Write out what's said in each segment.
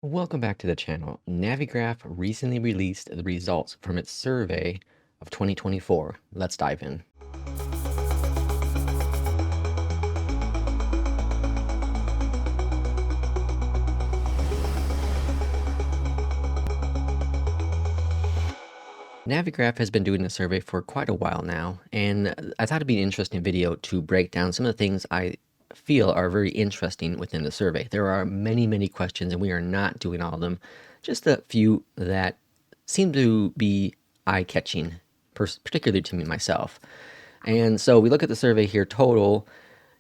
Welcome back to the channel. Navigraph recently released the results from its survey of 2024. Let's dive in. Navigraph has been doing the survey for quite a while now, and I thought it'd be an interesting video to break down some of the things I feel are very interesting within the survey. There are many questions, and we are not doing all of them, just a few that seem to be eye-catching, particularly to me myself. And so we look at the survey here total,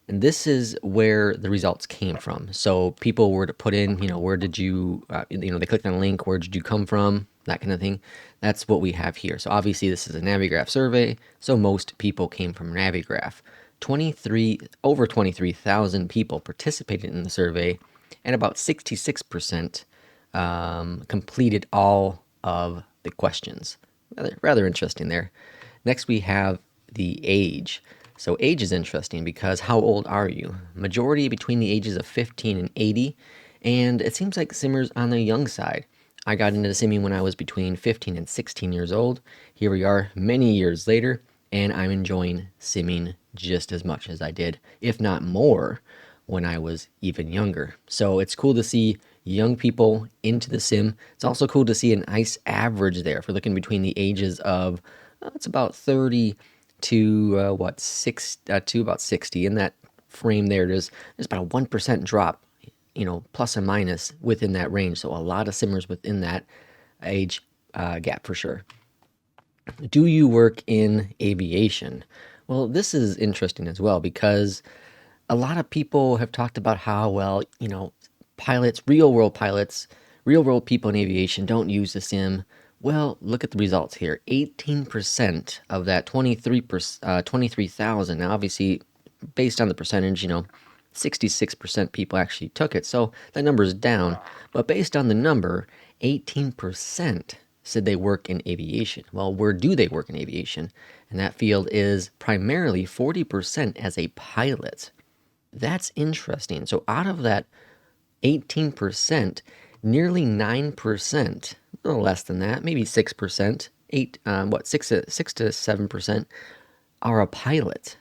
and this is where the results came from. So people were to put in, where did you, they clicked on a link, where did you come from, that kind of thing. That's what we have here. So obviously this is a Navigraph survey, so most people came from Navigraph. Over 23,000 people participated in the survey, and about 66% completed all of the questions. Rather interesting there. Next we have the age. So age is interesting because how old are you? Majority between the ages of 15 and 80, and it seems like simmers on the young side. I got into simming when I was between 15 and 16 years old. Here we are many years later, and I'm enjoying simming just as much as I did, if not more, when I was even younger. So it's cool to see young people into the sim. It's also cool to see a nice average there. If we're looking between the ages of, it's about 30 to to about 60. In that frame there's about a 1% drop, plus or minus within that range. So a lot of simmers within that age gap for sure. Do you work in aviation? Well, this is interesting as well because a lot of people have talked about how, well, pilots, real world people in aviation don't use the sim. Well, look at the results here. 18% of that 23,000. Now, obviously, based on the percentage, 66% people actually took it. So that number is down. But based on the number, 18% said they work in aviation. Well, where do they work in aviation? And that field is primarily 40% as a pilot. That's interesting. So out of that 18%, nearly 9%, a little less than that, maybe 6%, 6 to 7% are a pilot.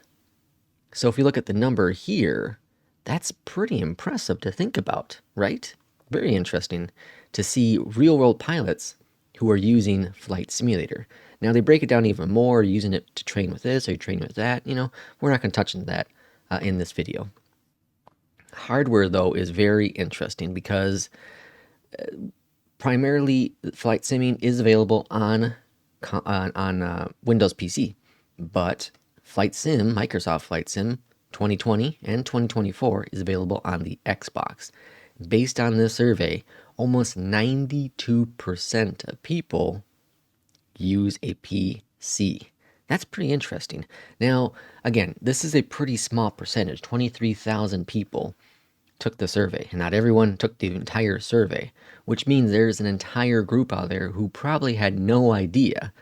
So if you look at the number here, that's pretty impressive to think about, right? Very interesting to see real world pilots who are using Flight Simulator. Now they break it down even more, using it to train with this or train with that. We're not going to touch on that in this video. Hardware, though, is very interesting because primarily flight simming is available on Windows PC, but Microsoft Flight Sim 2020 and 2024 is available on the Xbox. Based on this survey, almost 92% of people use a PC. That's pretty interesting. Now, again, this is a pretty small percentage. 23,000 people took the survey, and not everyone took the entire survey, which means there's an entire group out there who probably had no idea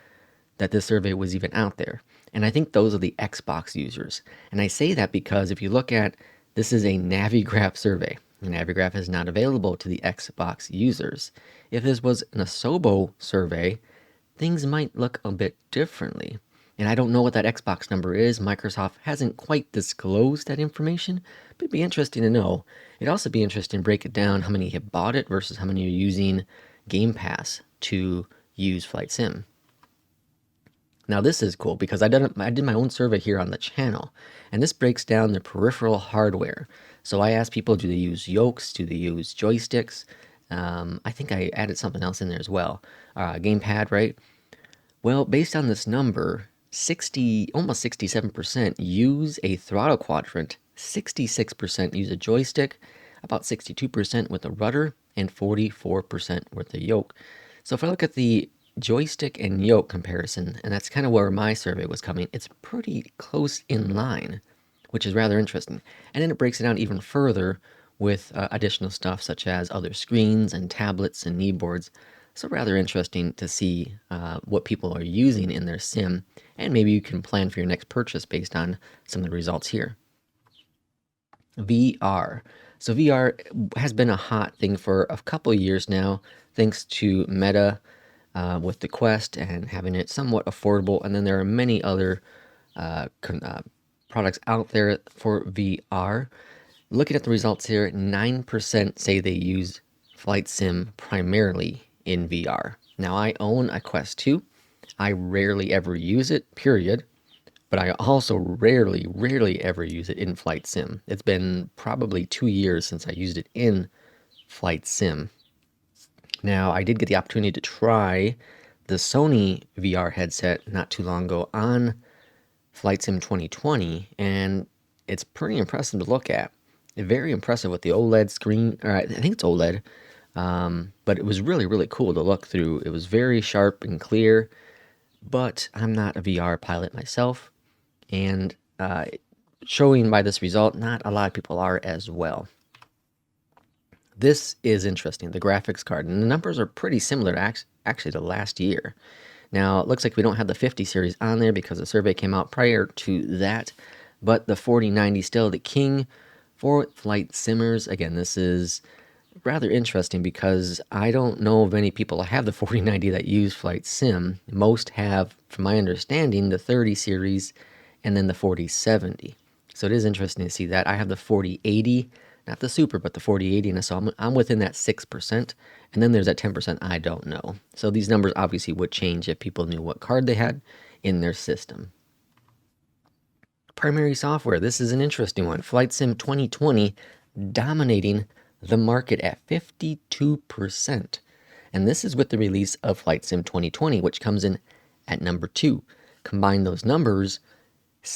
that this survey was even out there. And I think those are the Xbox users. And I say that because if you look at, this is a Navigraph survey. Navigraph is not available to the Xbox users. If this was an Asobo survey, things might look a bit differently. And I don't know what that Xbox number is. Microsoft hasn't quite disclosed that information, but it'd be interesting to know. It'd also be interesting to break it down how many have bought it versus how many are using Game Pass to use Flight Sim. Now this is cool because I did my own survey here on the channel, and this breaks down the peripheral hardware. So I asked people, do they use yokes? Do they use joysticks? I think I added something else in there as well. Gamepad, right? Well, based on this number, almost 67% use a throttle quadrant, 66% use a joystick, about 62% with a rudder, and 44% with a yoke. So if I look at the joystick and yoke comparison, and that's kind of where my survey was coming, it's pretty close in line, which is rather interesting. And then it breaks it down even further with additional stuff such as other screens and tablets and kneeboards. So rather interesting to see what people are using in their sim, and maybe you can plan for your next purchase based on some of the results here. VR. So VR has been a hot thing for a couple of years now, thanks to Meta with the Quest and having it somewhat affordable. And then there are many other products out there for VR. Looking at the results here, 9% say they use Flight Sim primarily in VR. Now, I own a Quest 2. I rarely ever use it, period. But I also rarely ever use it in Flight Sim. It's been probably 2 years since I used it in Flight Sim. Now, I did get the opportunity to try the Sony VR headset not too long ago on Flight Sim 2020, and it's pretty impressive to look at. Very impressive with the OLED screen, or I think it's OLED, but it was really cool to look through. It was very sharp and clear, but I'm not a VR pilot myself, and showing by this result, not a lot of people are as well. This is interesting, the graphics card, and the numbers are pretty similar actually to last year. Now, it looks like we don't have the 50 series on there because the survey came out prior to that, but the 4090 still the king for flight simmers. Again, this is rather interesting because I don't know of many people that have the 4090 that use Flight Sim. Most have, from my understanding, the 30 series and then the 4070. So it is interesting to see that. I have the 4080, not the Super, but the 4080, and so I'm within that 6%, and then there's that 10% I don't know. So these numbers obviously would change if people knew what card they had in their system. Primary software, this is an interesting one. Flight Sim 2020 dominating the market at 52%. And this is with the release of Flight Sim 2020, which comes in at number 2. Combine those numbers,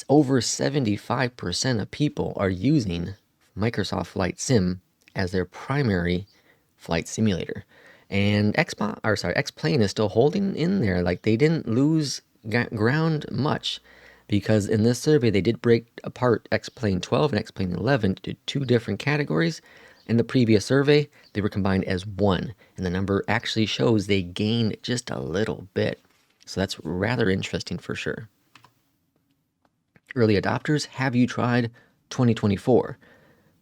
over 75% of people are using Microsoft Flight Sim as their primary flight simulator. And X-Plane is still holding in there. Like, they didn't lose ground much, because in this survey they did break apart X-Plane 12 and X-Plane 11 to 2 different categories. In the previous survey, they were combined as 1, and the number actually shows they gained just a little bit. So that's rather interesting for sure. Early adopters, have you tried 2024?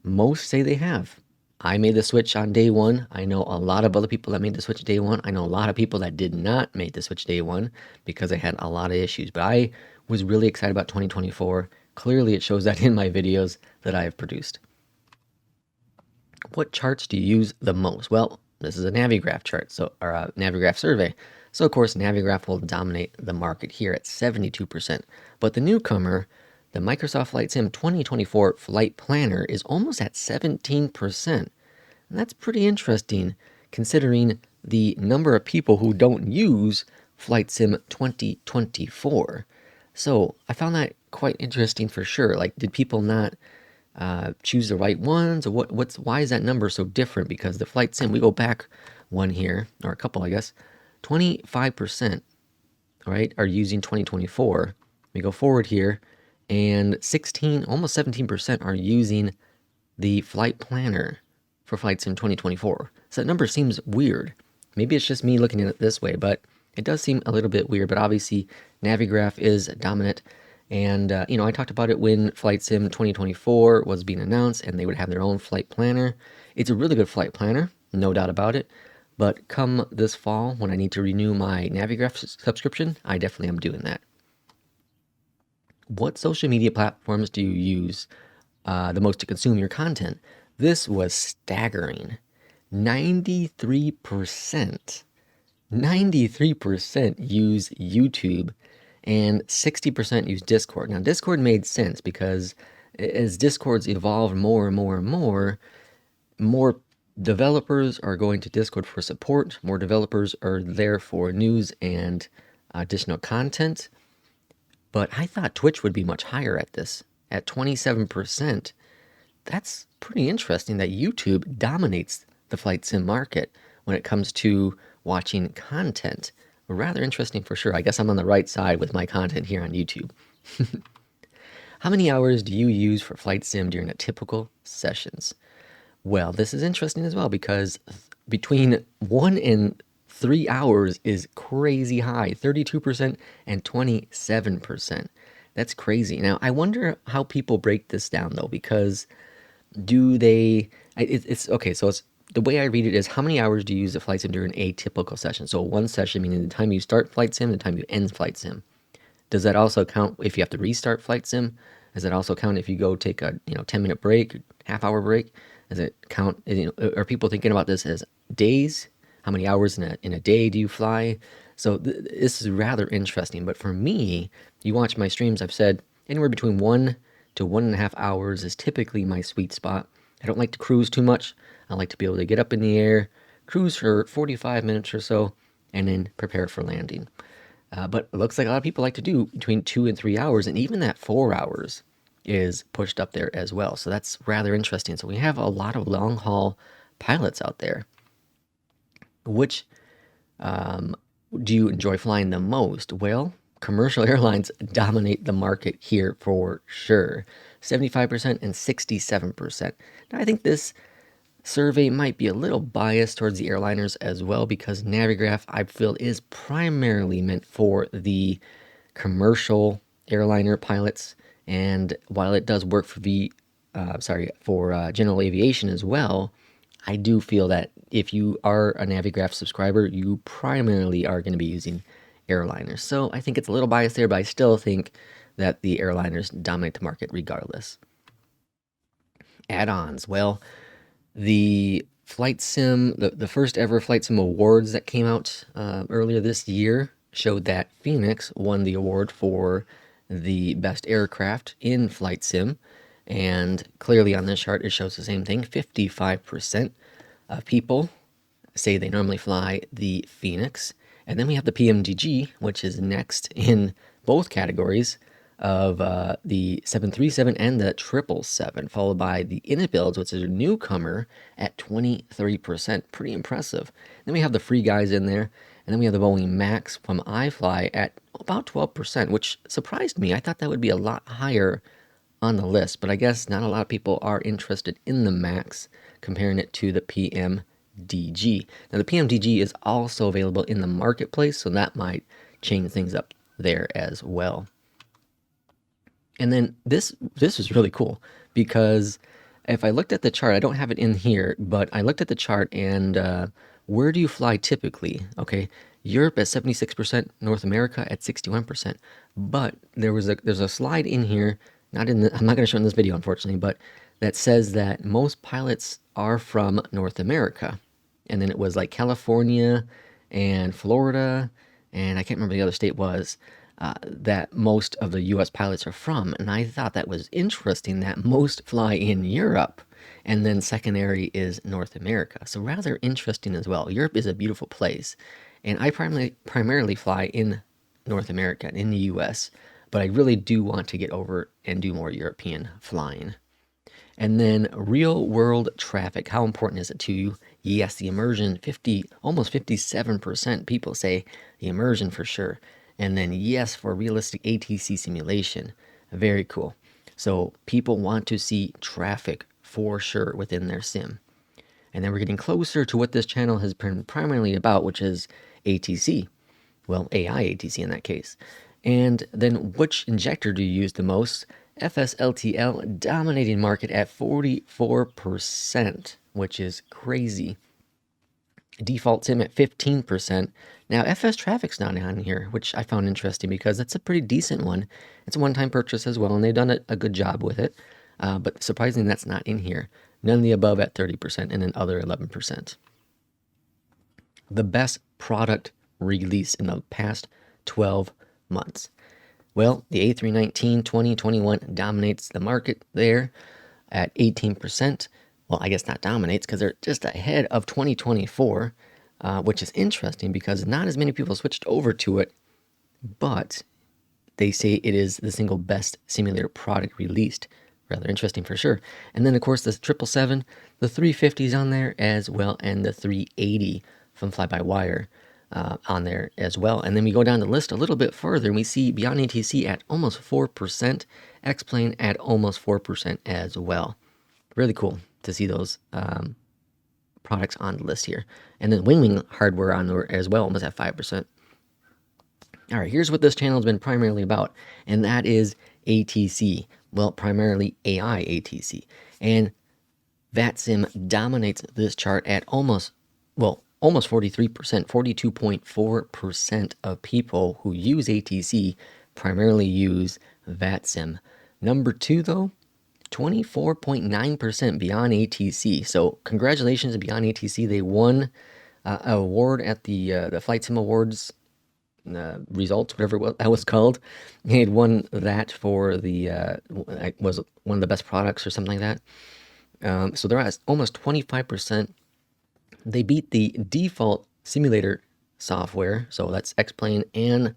Most say they have. I made the switch on day 1. I know a lot of other people that made the switch day 1. I know a lot of people that did not make the switch day 1 because they had a lot of issues. But I was really excited about 2024. Clearly, it shows that in my videos that I have produced. What charts do you use the most? Well, this is a Navigraph chart, or a Navigraph survey. So, of course, Navigraph will dominate the market here at 72%. But the newcomer, the Microsoft Flight Sim 2024 Flight Planner, is almost at 17%. And that's pretty interesting considering the number of people who don't use Flight Sim 2024. So I found that quite interesting for sure. Like, did people not choose the right ones? Or why is that number so different? Because the Flight Sim, we go back one here, or a couple, I guess, 25%, right, are using 2024. We go forward here, and almost 17% are using the Flight Planner for Flight Sim 2024. So that number seems weird. Maybe it's just me looking at it this way, but it does seem a little bit weird. But obviously, Navigraph is dominant. And, I talked about it when Flight Sim 2024 was being announced, and they would have their own flight planner. It's a really good flight planner, no doubt about it. But come this fall, when I need to renew my Navigraph subscription, I definitely am doing that. What social media platforms do you use the most to consume your content? This was staggering. 93% use YouTube, and 60% use Discord. Now, Discord made sense because as Discord's evolved more and more developers are going to Discord for support. More developers are there for news and additional content. But I thought Twitch would be much higher at this, at 27%. That's pretty interesting that YouTube dominates the flight sim market when it comes to watching content. Rather interesting for sure. I guess I'm on the right side with my content here on YouTube. How many hours do you use for flight sim during a typical sessions? Well, this is interesting as well because between 1 and 3 hours is crazy high, 32% and 27%. That's crazy. Now, I wonder how people break this down though, because Do they? It's okay. So it's the way I read it is how many hours do you use the flight sim during a typical session? So one session meaning the time you start flight sim, the time you end flight sim. Does that also count if you have to restart flight sim? Does that also count if you go take a 10-minute break, half-hour break? Does it count? Are people thinking about this as days? How many hours in a day do you fly? So this is rather interesting. But for me, you watch my streams, I've said anywhere between 1 to 1.5 hours is typically my sweet spot. I don't like to cruise too much. I like to be able to get up in the air, cruise for 45 minutes or so, and then prepare for landing. But it looks like a lot of people like to do between 2 and 3 hours, and even that 4 hours is pushed up there as well. So that's rather interesting. So we have a lot of long haul pilots out there. Which do you enjoy flying the most? Well, commercial airlines dominate the market here for sure. 75% and 67%. Now, I think this survey might be a little biased towards the airliners as well because Navigraph, I feel, is primarily meant for the commercial airliner pilots. And while it does work for general aviation as well, I do feel that if you are a Navigraph subscriber, you primarily are going to be using airliners. So I think it's a little biased there, but I still think that the airliners dominate the market regardless. Add-ons. Well, the flight sim, the first ever flight sim awards that came out earlier this year showed that Fenix won the award for the best aircraft in flight sim. And clearly on this chart, it shows the same thing. 55% of people say they normally fly the Fenix. And then we have the PMDG, which is next in both categories of the 737 and the 777, followed by the Init builds, which is a newcomer at 23%. Pretty impressive. Then we have the free guys in there. And then we have the Boeing Max from iFly at about 12%, which surprised me. I thought that would be a lot higher on the list, but I guess not a lot of people are interested in the Max, comparing it to the PMDG. Now, the PMDG is also available in the marketplace, so that might change things up there as well. And then this is really cool because if I looked at the chart, I don't have it in here, but I looked at the chart and where do you fly typically? Okay, Europe at 76%, North America at 61%. But there's a slide in here, I'm not going to show it in this video, unfortunately, but that says that most pilots are from North America. And then it was like California and Florida, and I can't remember the other state was, that most of the US pilots are from. And I thought that was interesting that most fly in Europe, and then secondary is North America. So rather interesting as well. Europe is a beautiful place, and I primarily fly in North America, in the US, but I really do want to get over and do more European flying. And then real world traffic. How important is it to you? Yes, the immersion, almost 57% people say the immersion for sure. And then yes, for realistic ATC simulation. Very cool. So people want to see traffic for sure within their sim. And then we're getting closer to what this channel has been primarily about, which is ATC. Well, AI ATC in that case. And then which injector do you use the most? FSLTL dominating market at 44%, which is crazy. Default sim at 15%. Now, FS Traffic's not on here, which I found interesting because that's a pretty decent one. It's a one-time purchase as well, and they've done a good job with it. But surprisingly, that's not in here. None of the above at 30%, and then other 11%. The best product release in the past 12 months. Well, the A319 2021 dominates the market there at 18%. Well, I guess not dominates because they're just ahead of 2024, which is interesting because not as many people switched over to it, but they say it is the single best simulator product released. Rather interesting for sure. And then, of course, the 777, the 350 is on there as well, and the 380 from Fly-by-Wire on there as well. And then we go down the list a little bit further, and we see BeyondATC at almost 4%, X-Plane at almost 4% as well. Really cool to see those products on the list here. And then Wing hardware on there as well, almost at 5%. All right, here's what this channel has been primarily about, and that is ATC. Well, primarily AI ATC. And VATSIM dominates this chart at almost 43%, 42.4% of people who use ATC primarily use VATSIM. Number 2, though, 24.9% BeyondATC. So congratulations to BeyondATC. They won an award at the Flight Sim Awards results, whatever that was called. They had won that for the was one of the best products or something like that. So they're at almost 25%. They beat the default simulator software, so that's X-Plane and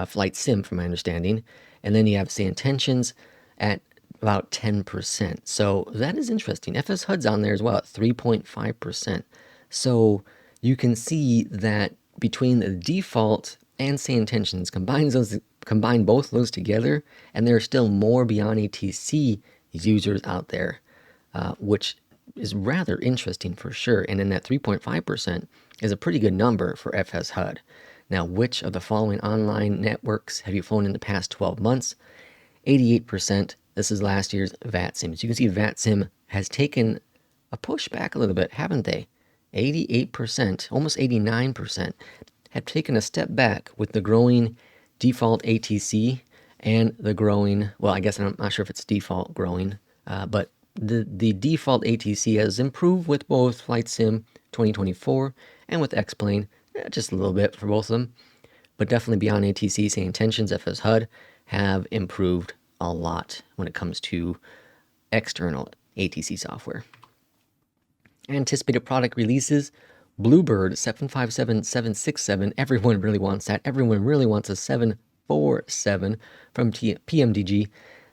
Flight Sim, from my understanding. And then you have Say Intentions at about 10%. So that is interesting. FS HUD's on there as well at 3.5%. So you can see that between the default and Say Intentions, combine both of those together, and there are still more BeyondATC users out there, which is rather interesting for sure. And in that 3.5% is a pretty good number for FS HUD. Now, which of the following online networks have you flown in the past 12 months? 88%. This is last year's VATSIM. So you can see VATSIM has taken a push back a little bit, haven't they? 88%, almost 89%, have taken a step back with the growing default ATC and the growing, well, I guess I'm not sure if it's default growing, but the default ATC has improved with both Flight Sim 2024 and with X-Plane, just a little bit for both of them. But definitely BeyondATC, Say Intentions, FS HUD have improved a lot when it comes to external ATC software. Anticipated product releases: Bluebird 757767. Everyone really wants that. Everyone really wants a 747 from PMDG.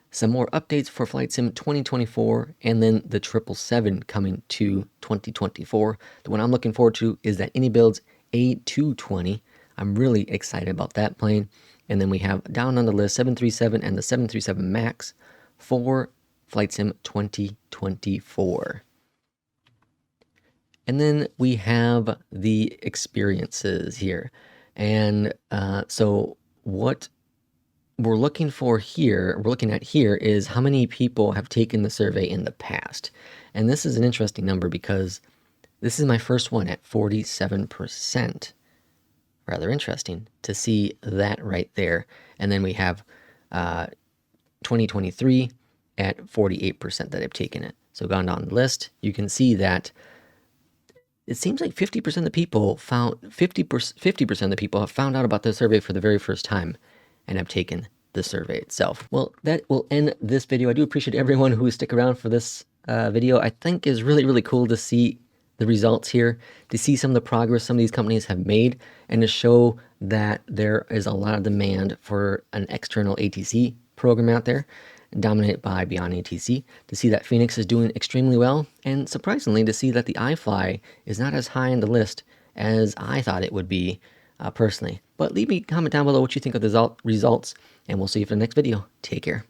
Some more updates for Flight Sim 2024, and then the 777 coming to 2024. The one I'm looking forward to is that AnyBuilds A220. I'm really excited about that plane. And then we have down on the list 737 and the 737 MAX for Flight Sim 2024. And then we have the experiences here. And so what we're looking at here is how many people have taken the survey in the past. And this is an interesting number because this is my first one at 47%. Rather interesting to see that right there. And then we have 2023 at 48% that have taken it. So gone down the list, you can see that it seems like 50% of the people 50% of the people have found out about the survey for the very first time and have taken the survey itself. Well, that will end this video. I do appreciate everyone who stick around for this video. I think is really, really cool to see the results here, to see some of the progress some of these companies have made, and to show that there is a lot of demand for an external ATC program out there, dominated by BeyondATC, to see that Fenix is doing extremely well, and surprisingly to see that the iFly is not as high on the list as I thought it would be personally. But leave me a comment down below what you think of the results, and we'll see you for the next video. Take care.